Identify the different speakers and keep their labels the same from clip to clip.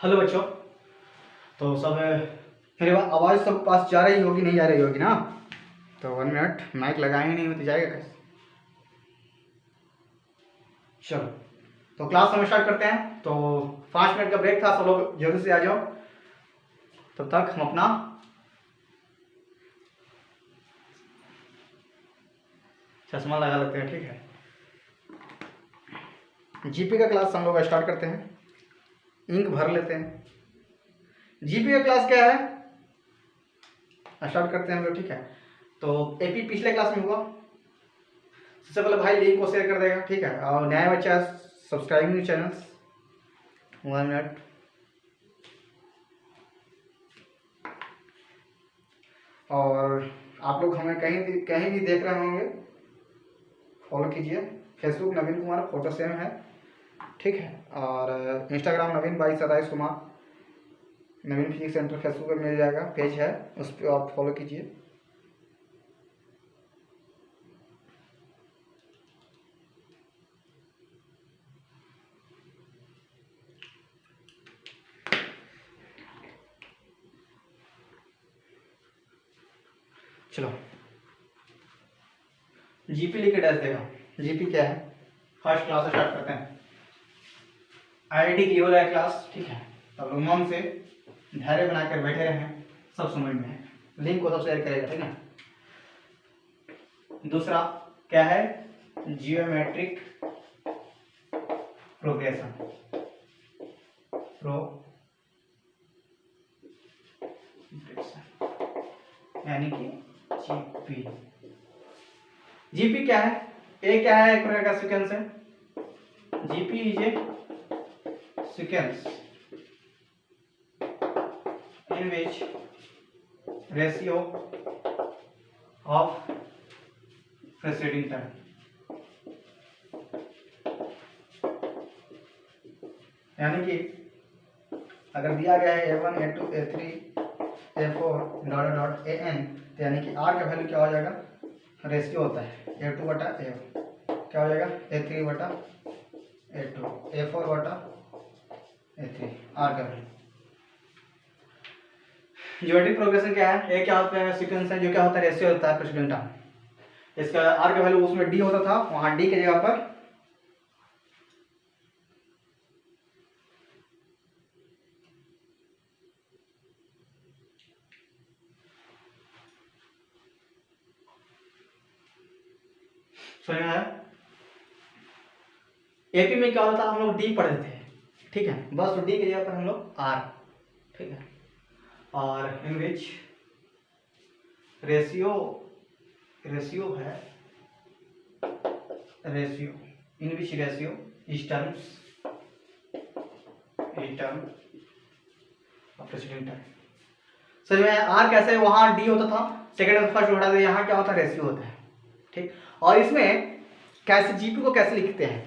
Speaker 1: Hello बच्चों। तो सब मेरी आवाज़ सब पास जा रही होगी, नहीं जा रही होगी ना? तो 1 मिनट, माइक लगाए ही नहीं हो तो जाएगा कैसे? चलो, तो क्लास हम स्टार्ट करते हैं। तो 5 मिनट का ब्रेक था, सब लोग जल्दी से आ जाओ। तब तक हम अपना चश्मा लगा लेते हैं, ठीक है? जीपी का क्लास हम लोग स्टार्ट करते हैं। इंक भर लेते हैं। जीपी का क्लास क्या है, स्टार्ट करते हैं हम लोग, ठीक है? तो एपी पिछले क्लास में हुआ। सबसे पहले भाई लिंक को शेयर कर देगा, ठीक है? और नया बच्चा सब्सक्राइब न्यू चैनल। 1 मिनट। और आप लोग हमें कहीं भी देख रहे होंगे, फॉलो कीजिए। फेसबुक नवीन कुमार, फोटो सेम है, ठीक है? और इंस्टाग्राम नवीन 2227 कुमार, नवीन फिजिक्स सेंटर फेसबुक पर मिल जाएगा, पेज है, उस पर आप फॉलो कीजिए। चलो, जीपी लिख के डैश देगा। जीपी क्या है, फर्स्ट क्लास स्टार्ट करते हैं। आईआईटी की हो रहा है क्लास, ठीक है? तब लोग मन से धैर्य बनाकर बैठे रहे, सब समझ में है। लिंक को सब शेयर करेगा, ठीक है? दूसरा क्या है, जियोमेट्रिक प्रोग्रेशन, यानी कि जीपी। जीपी क्या है? ए क्या है, एक प्रकार का सीक्वेंस है। GP is a sequence in which ratio of preceding term, यानी कि अगर दिया गया है a1 a2 a3 a4 dot dot an, तो यानी कि r का वैल्यू क्या हो जाएगा, रेशियो होता है a2 बटा a1, क्या हो जाएगा a3 बटा a2, a4 बटा a3, r का वैल्यू। ज्योमेट्रिक प्रोग्रेशन क्या है, ए क्या होता है, सीक्वेंस है, जो क्या होता है, रेशियो होता है प्रेसिडेंट टर्म। इसका आर का वैल्यू उसमें डी होता था, वहां डी की जगह पर सुना है। एपी में क्या होता था, हम लोग डी पढ़े थे, ठीक है? बस डी की जगह पर हम लोग आर, ठीक है? और इन विच रेशियो है, ratio in which ratio is terms of president term. Sir में आर कैसे है, वहां डी होता था, सेकंड और फर्स्ट उठा दे, यहाँ क्या होता है, रेशियो होता है, ठीक? और इसमें कैसे जीपी को कैसे लिखते हैं,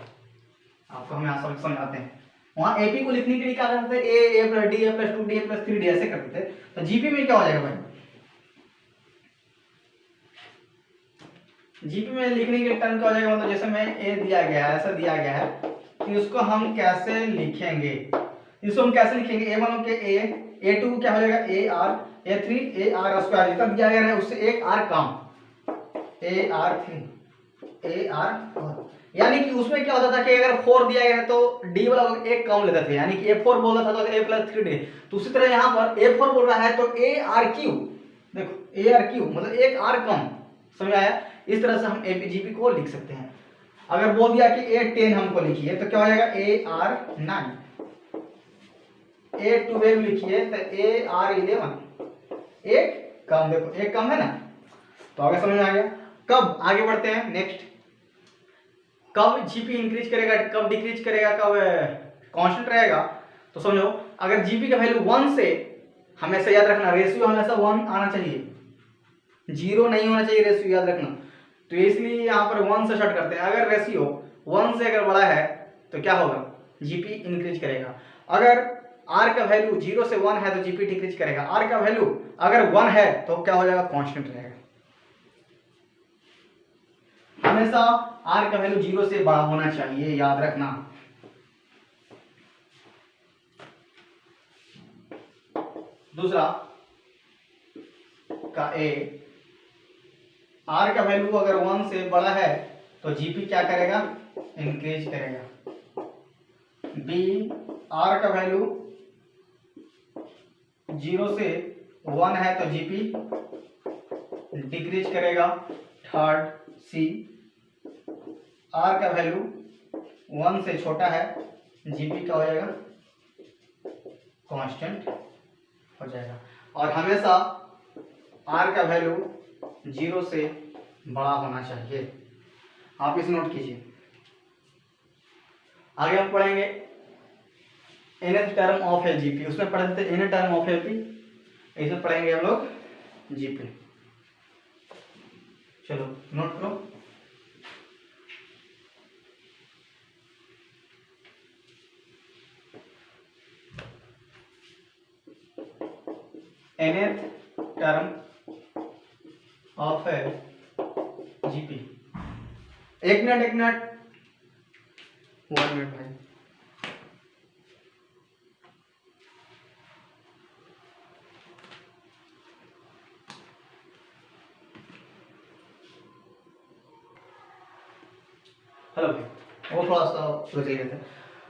Speaker 1: आपको हम यहाँ समझाते हैं। वहां एपी को लिखने के लिए क्या करते थे, ए प्लस डी, ए प्लस 2 डी, ए प्लस 3 डी, ऐसे करते थे। तो जीपी में क्या हो जाएगा भाई, जीपी में लिखने के टर्म क्या हो जाएगा, मतलब जैसे मैं ए दिया गया है, ऐसा दिया गया है, तो इसको हम कैसे लिखेंगे, इसको हम कैसे लिखेंगे, a1 के a2 को क्या हो जाएगा a r, a3 a r square, जितना दिया गया है उससे एक r come, a r3 a r, यानी कि उसमें क्या होता था कि अगर 4 दिया गया है तो d वाला एक कम लेते थे, यानी कि a4 बोल रहा था तो a प्लस 3d। तो उसी तरह यहाँ पर a4 बोल रहा है तो a r क्यू, देखो a r क्यू मतलब एक r कम, समझ आया? इस तरह से हम एपीजीपी को लिख सकते हैं। अगर बोल दिया कि a10 हमको लिखिए तो क्या हो जाएगा ar9, a12 लिखिए तो ar11, एक कम, देखो एक कम है ना? तो आगे समझ में आ गया। कब आगे बढ़ते हैं, नेक्स्ट, कब जीपी इंक्रीज करेगा, कब डिक्रीज करेगा, कब कांस्टेंट रहेगा? तो समझो, अगर जीपी का वैल्यू 1 से, हमेशा याद रखना रेशियो हमेशा 1 आना चाहिए, 0 नहीं होना चाहिए रेशियो, याद रखना। तो इसलिए यहाँ पर 1 से स्टार्ट करते हैं। अगर रेशियो 1 से अगर बड़ा है तो क्या होगा, जीपी इंक्रीज करेगा। अगर आर का वैल्यू 0 से 1 है तो जीपी डिक्रीज करेगा। आर का वैल्यू अगर 1 है तो क्या हो जाएगा, कांस्टेंट रहेगा। हमेशा आर का वैल्यू 0 से बड़ा होना चाहिए, याद रखना। दूसरा का ए, आर का वैल्यू अगर 1 से बड़ा है तो जीपी क्या करेगा, इंक्रीज करेगा। बी, आर का वैल्यू 0 से 1 है तो जीपी डिक्रीज करेगा। थर्ड सी, आर का वैल्यू 1 से छोटा है, जीपी क्या हो जाएगा, कांस्टेंट हो जाएगा। और हमेशा आर का वैल्यू 0 से बड़ा होना चाहिए, आप इसे नोट कीजिए। आगे हम पढ़ेंगे nth टर्म ऑफ है जीपी, उसमें पढ़ते थे nth टर्म ऑफ है पी, इसमें पढ़ेंगे हम लोग जीपी। चलो नोट करो। nth टर्म ऑफ है जीपी। एक मिनट 1 मिनट भाई। हेलो भाई, वो थोड़ा सा सोच रहे थे।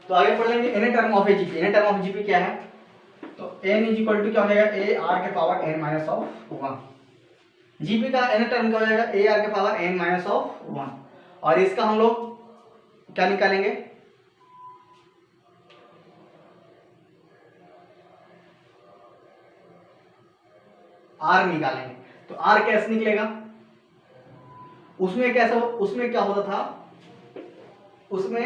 Speaker 1: तो आगे पढ़ लेंगे n term of a GP. N term of GP क्या है, तो एन इज इक्वल टू क्या हो जाएगा, ए आर के power n minus of 1। GP का एन टर्म क्या हो जाएगा, ए आर के पावर एन माइनस ऑफ 1। और इसका हम लोग क्या निकालेंगे, आर निकालेंगे। तो आर कैसे निकलेगा, उसमें कैसा, उसमें क्या होता था, उसमें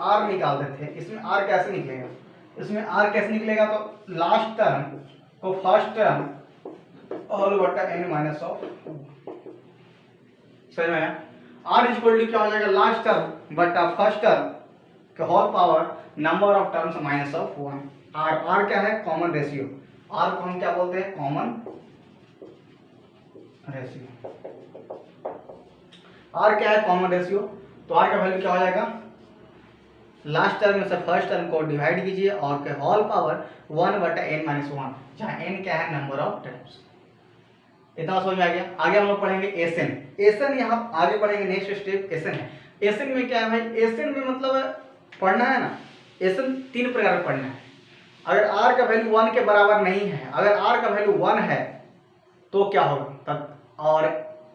Speaker 1: आर निकालते थे, इसमें आर कैसे निकलेगा, इसमें आर कैसे निकलेगा, तो लास्ट टर्म को फर्स्ट टर्म होल बटा एन माइनस ऑफ, समझ में आया। आर इज इक्वल टू क्या हो जाएगा, लास्ट टर्म बटा फर्स्ट टर्म का whole power number of terms minus of 1। R क्या है, कॉमन रेशियो। आर को हम क्या बोलते हैं, कॉमन रेशियो। आर क्या है, कॉमन रेशियो। तो आर का वैल्यू क्या हो जाएगा, लास्ट टर्म में से फर्स्ट टर्म को डिवाइड कीजिए और के होल पावर 1 बटा एन माइनस 1, जहाँ एन क्या है, नंबर ऑफ टर्म्स। इतना समझ में आ गया। आगे हम लोग पढ़ेंगे एसएन। एसएन यहाँ आगे पढ़ेंगे, नेक्स्ट स्टेप एसएन है। एसएन में क्या है भाई, एसएन में मतलब पढ़ना है ना, एसएन 3 प्रकार का पढ़ना है। अगर आर का वैल्यू 1 के बराबर नहीं है, अगर आर का वैल्यू 1 है तो क्या होगा तब, और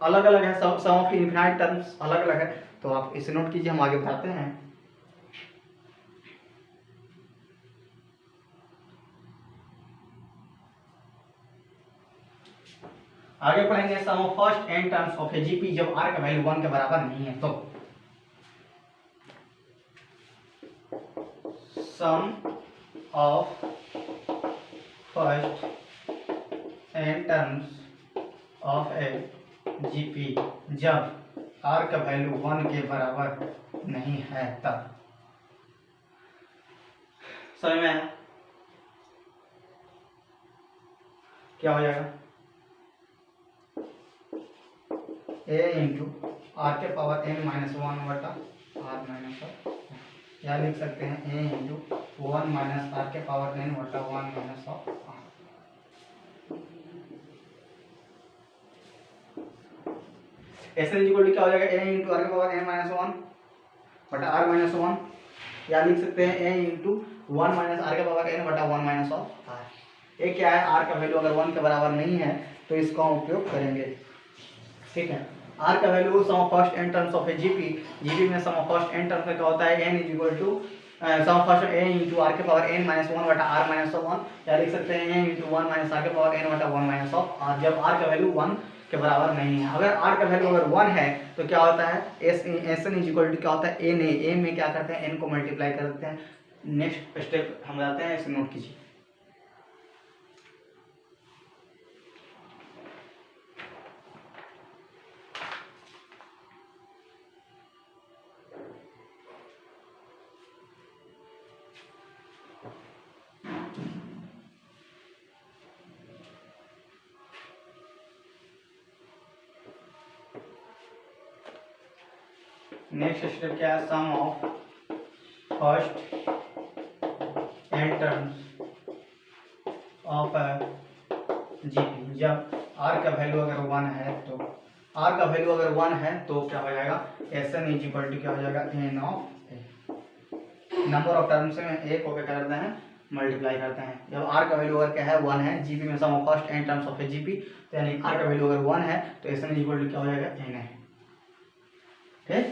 Speaker 1: अलग अलग है, सम ऑफ इनफिनाइट टर्म्स अलग अलग है, तो आप इसे नोट कीजिए, हम आगे बताते हैं। आगे पढ़ेंगे sum of first N terms of a GP, जब आर का वैल्यू 1 के बराबर नहीं है तो। Sum of first N terms of a GP, जब आर का वैल्यू 1 के बराबर नहीं है तब। समझ में आया, क्या हो जाएगा, ए इंटू आर के पावर एन माइनस 1 बटा आर माइनस ऑफ, या लिख सकते हैं ए इंटू 1 माइनस आर के पावर एन बटा 1 माइनस ऑफ आर। ऐसे इक्वल क्या हो जाएगा, ए इंटू आर के पावर एन माइनस 1 बटा आर माइनस 1, या लिख सकते हैं ए इंटू 1 माइनस आर के पावर एन बटा 1 माइनस ऑफ आर। ये क्या है, आर का वैल्यू अगर 1 के बराबर नहीं है तो इसका उपयोग करेंगे, ठीक है। आर का value sum of first N terms of a GP, GP में sum of first N terms में क्या होता है, n is equal to sum of first a into r के पावर एन माइनस 1 बटा आर माइनस ऑफ 1, या लिख सकते हैं ए इंटू 1 माइनस आर के पावर एन बटा 1 माइनस ऑफ आर, जब आर का वैल्यू 1 के बराबर नहीं है। अगर आर का वैल्यू अगर 1 है तो क्या होता है, s N is equal to क्या होता है, एन ए में क्या करते हैं, एन को मल्टीप्लाई कर देते हैं। नेक्स्ट स्टेप हम जाते हैं, इसे नोट कीजिए। नेक्स्ट स्टेप क्या है, sum of first N terms of GP. जब आर का वैल्यू अगर 1 है तो आर का वैल्यू अगर 1 है तो क्या हो जाएगा, s N is equal to क्या हो जाएगा, n of a. Number of terms में ए को क्या करते हैं, मल्टीप्लाई करते हैं। जब आर का वैल्यू अगर क्या है 1 है, जीपी में sum of first N terms of a GP, तो यानी आर का वैल्यू अगर 1 है तो S N is equal to क्या हो जाएगा, एन है। ठीक,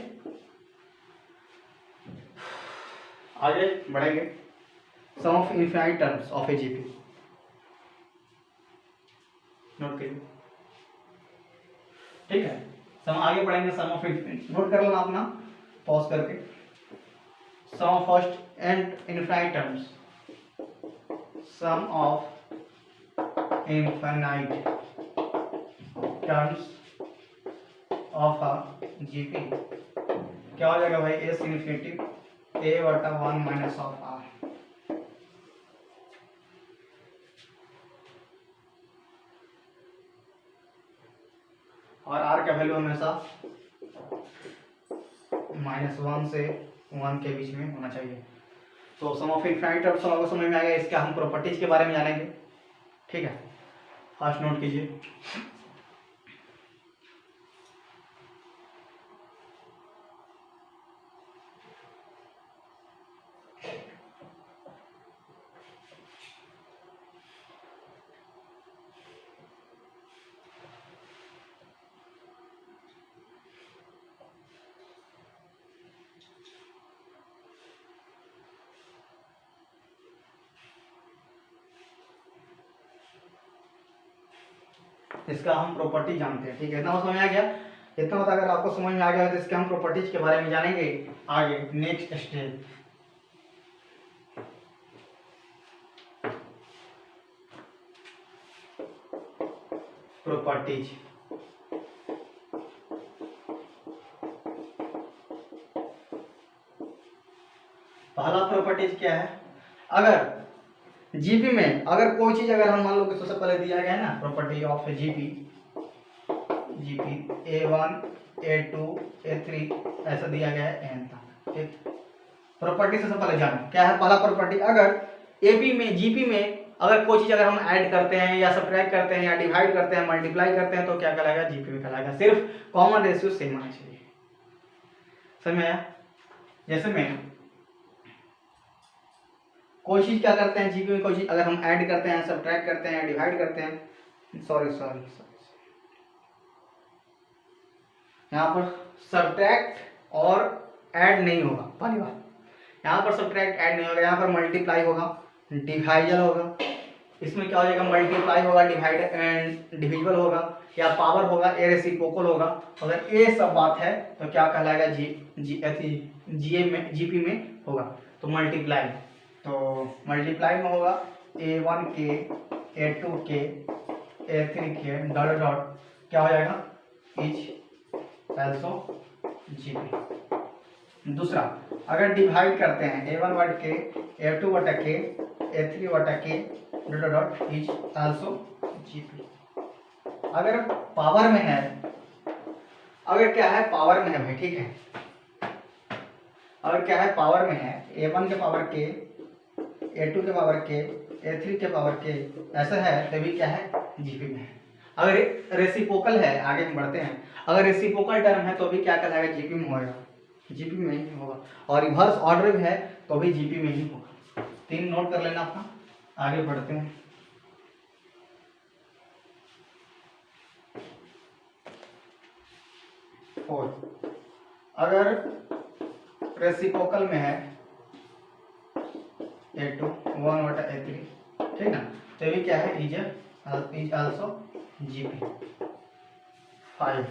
Speaker 1: आगे बढ़ेंगे। Sum of infinite terms of a GP note करिए। ठीक है, सम आगे बढ़ेंगे। सम ऑफ इनफाइनाइट नोट कर लेना अपना पॉज करके। Sum of first and infinite terms, sum of infinite terms of a GP क्या हो जाएगा भाई, एस इन्फिनिटी ए बटा 1 माइनस ऑफ आर। और आर का वैल्यू हमेशा -1 से 1 के बीच में होना चाहिए। तो सम ऑफ इनफाइनाइट टर्म्स आपको समझ में आ गया। इसका हम प्रॉपर्टीज के बारे में जानेंगे। ठीक है, फर्स्ट नोट कीजिए। इसका हम प्रॉपर्टी जानते हैं। ठीक है, इतना समझ में आ गया। इतना होता अगर आपको समझ में आ गया तो इसके हम प्रॉपर्टीज के बारे में जानेंगे आगे नेक्स्ट स्टेप। प्रॉपर्टीज, पहला प्रॉपर्टीज क्या है, अगर जीपी में अगर कोई चीज अगर हम मान लो कि सबसे पहले दिया गया है ना property of GP, GP A1 A2 A3 ऐसा दिया गया है n तक। ठीक, प्रॉपर्टी से पहले जानो क्या है पहला प्रॉपर्टी, अगर एपी में जीपी में अगर कोई चीज अगर हम ऐड करते हैं या सब्ट्रैक्ट करते हैं या डिवाइड करते हैं मल्टीप्लाई करते हैं तो क्या कहलाएगा, जीपी में कहलाएगा। सिर्फ कॉमन रेशियो सेम आना चाहिए। समझ में आया? जैसे में कोई चीज क्या करते हैं जीपी में, कोई चीज अगर हम ऐड करते हैं सब्ट्रैक्ट करते हैं डिवाइड करते हैं, सॉरी यहाँ पर सब्ट्रैक्ट और ऐड नहीं होगा। पहली बात, यहाँ पर सब्ट्रैक्ट ऐड नहीं होगा, यहाँ पर मल्टीप्लाई होगा डिवाइजल होगा। इसमें क्या हो जाएगा, मल्टीप्लाई होगा डिवाइड एंड डिविजिबल होगा या पावर होगा ए रेसिप्रोकल होगा। अगर ये सब बात है तो क्या कहलाएगा, जीपी में होगा तो मल्टीप्लाई। तो मल्टीप्लाई में होगा A1 के A2 के A3 के डॉट डॉट क्या हो जाएगा, इज एल्सो जीपी। दूसरा, अगर डिवाइड करते हैं A1 बट के A2 बटा के A3 बटा के dot dot is also GP. अगर पावर में है, अगर क्या है पावर में है भाई, ठीक है, अगर क्या है पावर में है A1 के पावर के A2 के पावर के A3 के पावर के ऐसा है तभी क्या है, जीपी में है। अगर रेसिप्रोकल है, आगे हम बढ़ते हैं, अगर रेसिप्रोकल टर्म है तो भी क्या कहलाएगा, जीपी में होगा, जीपी में ही होगा। और रिवर्स ऑर्डर भी है तो भी जीपी में ही होगा। 3 नोट कर लेना अपना, आगे बढ़ते हैं। और अगर रेसिप्रोकल में है A2 1 बटा A3, ठीक ना, तो भी क्या है, इज आल्सो जीपी। 5,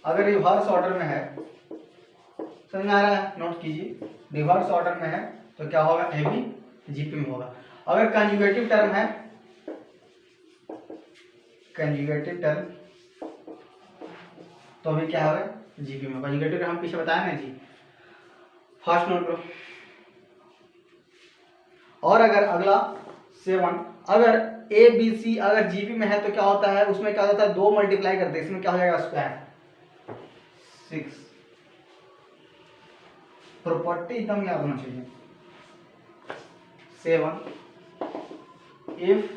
Speaker 1: अगर रिवर्स ऑर्डर में है, समझ में आ रहा है, नोट कीजिए, रिवर्स ऑर्डर में है तो क्या होगा, ए भी जीपी में होगा। अगर कंजुगेटिव टर्म है, कंजुगेटिव टर्म तो भी क्या होगा, जीपी में। कंजुगेटिव टर्म हम पीछे बताया ना जी, फर्स्ट नोट करो। और अगर अगला 7, अगर ए बी सी अगर जीपी में है तो क्या होता है, उसमें क्या होता है, 2 मल्टीप्लाई करते हैं, इसमें क्या हो जाएगा, स्क्वायर 6। प्रॉपर्टी एकदम याद होना चाहिए। 7 if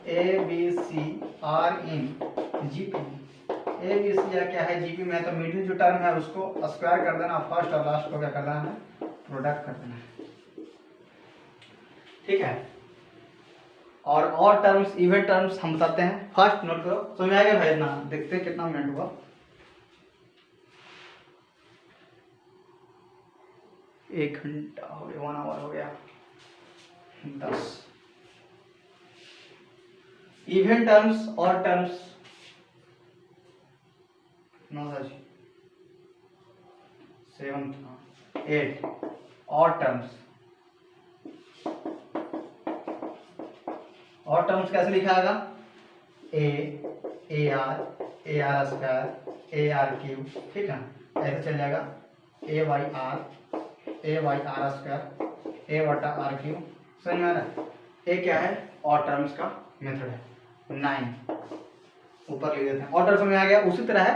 Speaker 1: ABCR in GP। ABC या क्या है GP में है, तो मिडिल जो टर्म है उसको स्क्वायर कर देना, फर्स्ट और लास्ट को क्या कर देना है, प्रोडक्ट कर देना है, ठीक है। और टर्म्स, इवन टर्म्स हम बताते हैं। फर्स्ट नोट करो, समझ में आ गया भाई ना? देखते हैं कितना मिनट हुआ। 1 घंटा हो गया, 1 आवर हो गया। 10 इवन टर्म्स और टर्म्स, 9 7 8 और टर्म्स। और टर्म्स कैसे लिखा जाएगा? AR स्क्वायर AR क्यूब, ठीक है, ऐसे चल जाएगा। AR स्क्वायर A बटा R क्यूब। समझ में आ रहा है? ये क्या है? और टर्म्स का मेथड है। 9 ऊपर लिख देते हैं। और टर्म्स में आ गया। उसी तरह है,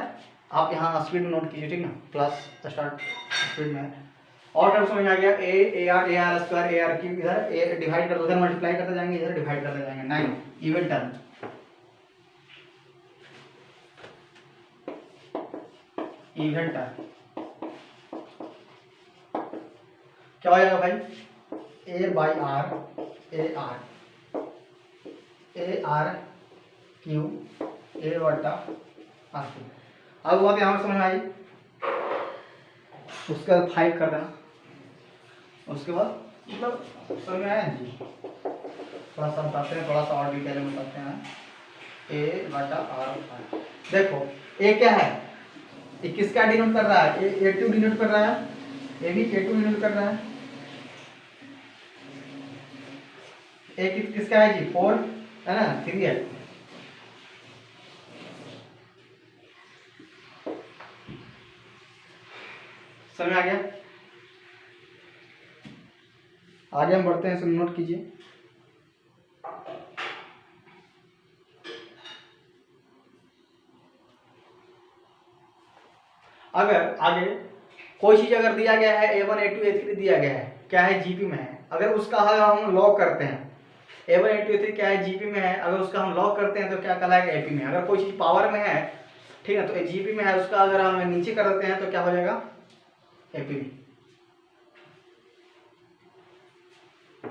Speaker 1: आप यहाँ स्पीड में नोट कीजिए, ठीक ना, प्लस स्टार्ट स्पीड में। और टर्म्स में आ गया AR स्क्वायर AR क्यूब, इधर ए डिवाइड कर दो, उधर मल्टीप्लाई करते जाएंगे, इधर डिवाइड करते जाएंगे। 9 इवन टर्म। इवन टर्म क्या हो जाएगा भाई? A by r AR cube A बटा R क्यूब। अब बात यहाँ समझ में आई। उसके बाद 5 कर देना। उसके बाद मतलब समझ में आया जी? थोड़ा सा बताते हैं, थोड़ा सा और डिटेल में बताते हैं। A बटा R। देखो A क्या है? ये किसका डिनोट कर रहा है? A2 डिनोट कर रहा है, ये भी A2 डिनोट कर रहा है। A किसका है जी? 4 है ना, 3 है। समझ आ गया? आगे हम बढ़ते हैं, इसको नोट कीजिए। अगर आगे कोई चीज अगर दिया गया है A1 A2 A3 दिया गया है, क्या है जीपी में है, अगर उसका हम लॉग करते हैं, A1 A2 A3 क्या है जीपी में है, अगर उसका हम लॉग करते हैं तो क्या कहलाएगा? एपी में। अगर कोई चीज पावर में है, ठीक है, तो जीपी में है, उसका अगर हम नीचे कर देते हैं तो क्या हो जाएगा? एपी में।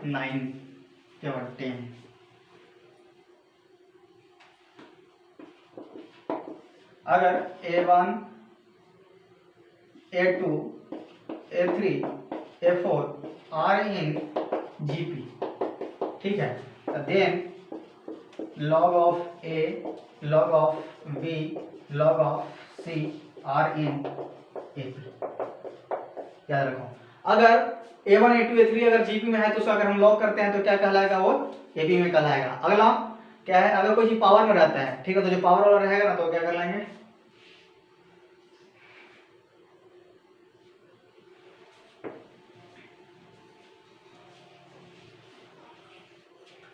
Speaker 1: 9 क्या 10। अगर A1 A2 A3 A4 are in GP, ठीक है, then log of A log of B log of C are in AP। याद रखो, अगर A1 A2 A3 अगर GP में है तो उसका अगर हम लॉग करते हैं तो क्या कहलाएगा? वो AP में कहलाएगा। अगला क्या है? अगर कोई चीज पावर में रहता है, ठीक है, तो जो पावर वाला रहेगा ना तो क्या कर लेंगे?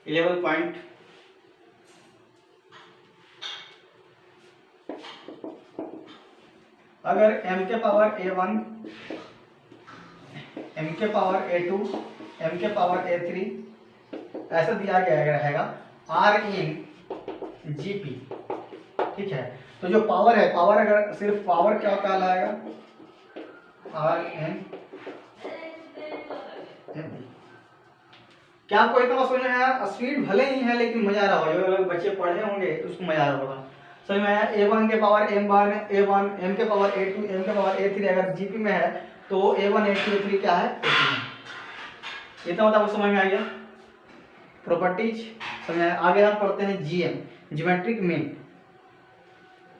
Speaker 1: 11 पॉइंट। अगर m के पावर A1 m के पावर A2 m के पावर A3 ऐसा दिया गया रहेगा R इन GP, ठीक है, तो जो पावर है, पावर अगर सिर्फ पावर क्या कहलाएगा? R इन क्या आपको इतना समझ में आया? स्पीड भले ही है लेकिन मजा आ रहा होगा, जो लोग बच्चे पढ़े होंगे तो उसको मजा आ रहा होगा। समझ में आया? A1 के पावर m बार में A1 m के पावर A2 m के पावर A3 अगर GP में है तो A1 A2 A3 क्या है? AP में। इतना मतलब आपको समझ में आ गया? प्रॉपर्टीज समझ में आया? आगे हम पढ़ते हैं GM, ज्योमेट्रिक मीन।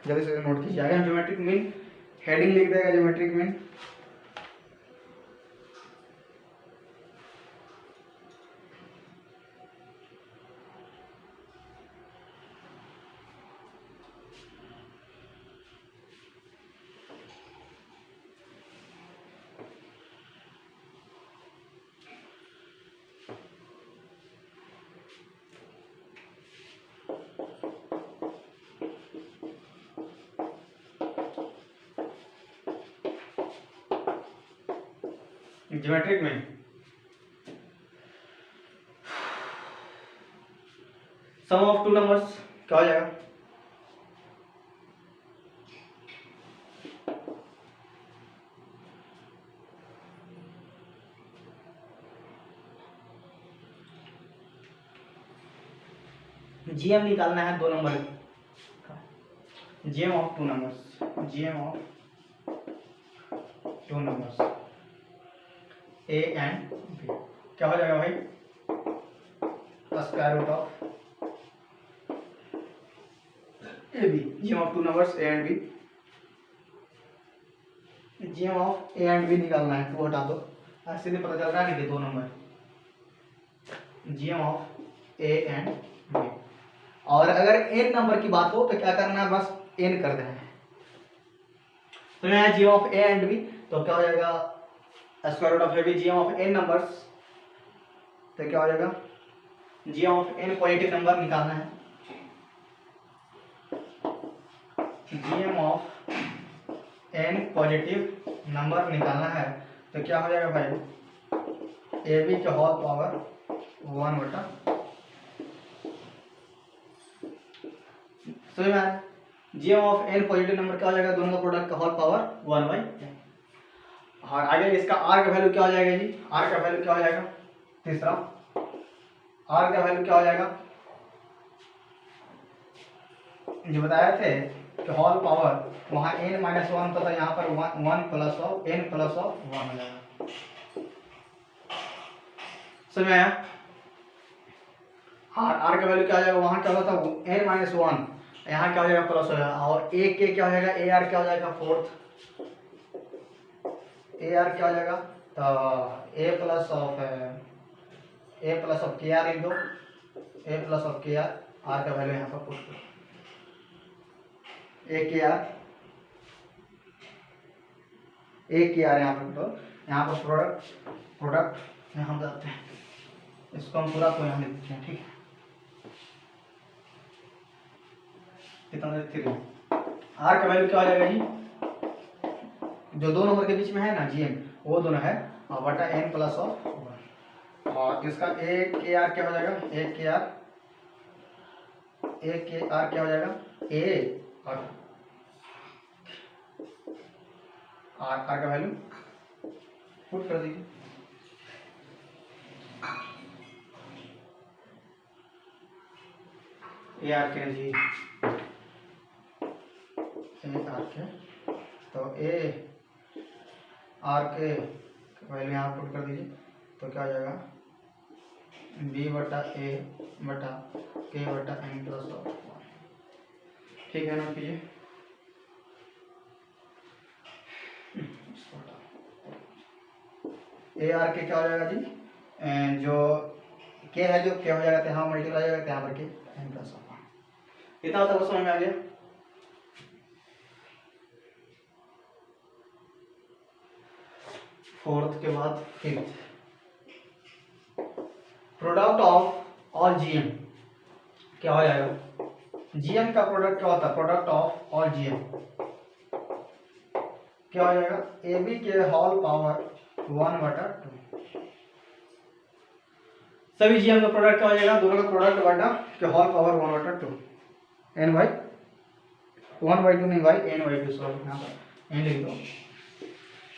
Speaker 1: जल्दी से नोट कीजिए। आगे हम ज्योमेट्रिक मीन हेडिंग लिख देगा, ज्योमेट्रिक मीन। ज्योमेट्रिक में सम ऑफ टू नंबर्स क्या हो जाएगा? जीएम निकालना है दो नंबर का, GM of two numbers, GM of two numbers a and b क्या हो जाएगा भाई? Square root of a b, GM of two numbers a and b, GM of a and b निकालना है, टू हटा दो, ऐसे भी पता चल रहा है कि दो number, GM of a and b. और अगर एन नंबर की बात हो तो क्या करना है? बस एन कर देना है। तो यहाँ GM of a and b, तो क्या हो जाएगा? Square root of a b, GM of n numbers, तो क्या हो जाएगा? GM of n positive number निकालना है, GM of n positive number निकालना है, तो क्या हो जाएगा भाई? ए बी के whole power 1/, so ma'am GM of n positive number क्या हो जाएगा? दोनों का प्रोडक्ट का होल पावर 1/n। और आगे इसका आर का वैल्यू क्या हो जाएगा जी? आर का वैल्यू क्या हो जाएगा? तीसरा आर का वैल्यू क्या हो जाएगा? जो बताए थे कि होल पावर वहाँ n माइनस 1 होता था, यहाँ पर 1 plus of n plus of 1 हो जाएगा। समझ में आया? आर का वैल्यू क्या हो जाएगा? वहाँ क्या होता था n माइनस 1, यहाँ क्या हो जाएगा? प्लस हो जाएगा। और ए के क्या हो जाएगा? ए आर क्या हो जाएगा? फोर्थ ए आर क्या हो जाएगा? तो ए प्लस ऑफ के r into a plus of के आर का वैल्यू यहाँ पर पुट करो, ए के आर यहाँ पर, तो यहाँ पर प्रोडक्ट यहाँ जाते हैं, इसको हम पूरा को यहाँ लिखते हैं, ठीक है? कितना 3, आर का वैल्यू क्या हो जाएगा जी? जो दो नंबर के बीच में है ना जीएम, वो दोनों है बटा n प्लस ऑफ 1। और इसका ए के आर क्या हो जाएगा? ए के आर क्या हो जाएगा? ए और आर का वैल्यू पुट कर दीजिए, ए आर के जी, ए आर के, तो ए आर के वैल्यू यहाँ पुट कर दीजिए, तो क्या हो जाएगा? बी बटा ए बटा के बटा एन प्लस ऑफ 1, ठीक है? नोट कीजिए। ए आर के क्या हो जाएगा जी? जो के है, जो के हो जाएगा यहाँ मल्टीप्लाई हो जाएगा यहाँ पर के एन प्लस ऑफ 1। इतना होता है, वो समझ में आ गया? फोर्थ के बाद fifth, product of all GM क्या हो जाएगा? जीएम का प्रोडक्ट क्या होता है? प्रोडक्ट ऑफ ऑल जीएम क्या हो जाएगा? ए बी के होल पावर 1/2, सभी जीएम का प्रोडक्ट क्या हो जाएगा? दोनों का प्रोडक्ट बटा के होल पावर 1/2, n बाई 1/2 नहीं भाई, n/2, सॉरी यहाँ पर n लिख दो,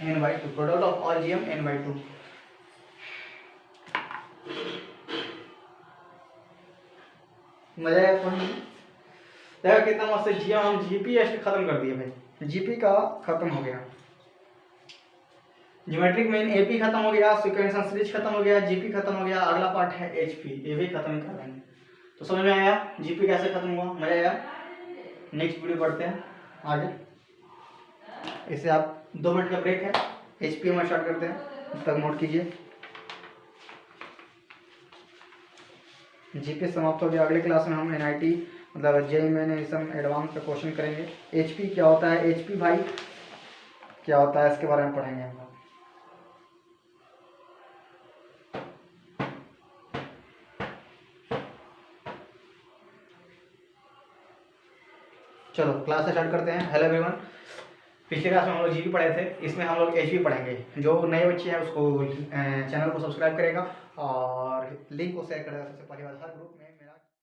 Speaker 1: n/2, product of all GM n/2। मजा आया? देखा कितना मस्त जीएम, हम जीपी खत्म कर दिए भाई, जीपी का खत्म हो गया, ज्योमेट्रिक मीन एपी खत्म हो गया, सीक्वेंशियल सीरीज खत्म हो गया, जीपी खत्म हो गया, अगला पार्ट है एचपी, ये भी खत्म कर देंगे। तो समझ में आया जीपी कैसे खत्म हुआ? मजा आया? नेक्स्ट वीडियो पढ़ते हैं आगे, इसे आप 2 मिनट का ब्रेक है, एचपी में स्टार्ट करते हैं, तब तक नोट कीजिए। जीपी समाप्त हो गया। अगले क्लास में हम एनआईटी मतलब जेईई मेन सम एडवांस का क्वेश्चन करेंगे। एचपी क्या होता है, एचपी भाई क्या होता है, इसके बारे में पढ़ेंगे हम लोग। चलो क्लास स्टार्ट करते हैं। हेलो एवरीवन, पिछले क्लास में हम लोग जीपी पढ़े थे, इसमें हम लोग एचपी पढ़ेंगे। जो नए बच्चे हैं उसको चैनल को सब्सक्राइब करेगा और लिंक को शेयर करेगा सबसे पहली बार हर ग्रुप में मेरा।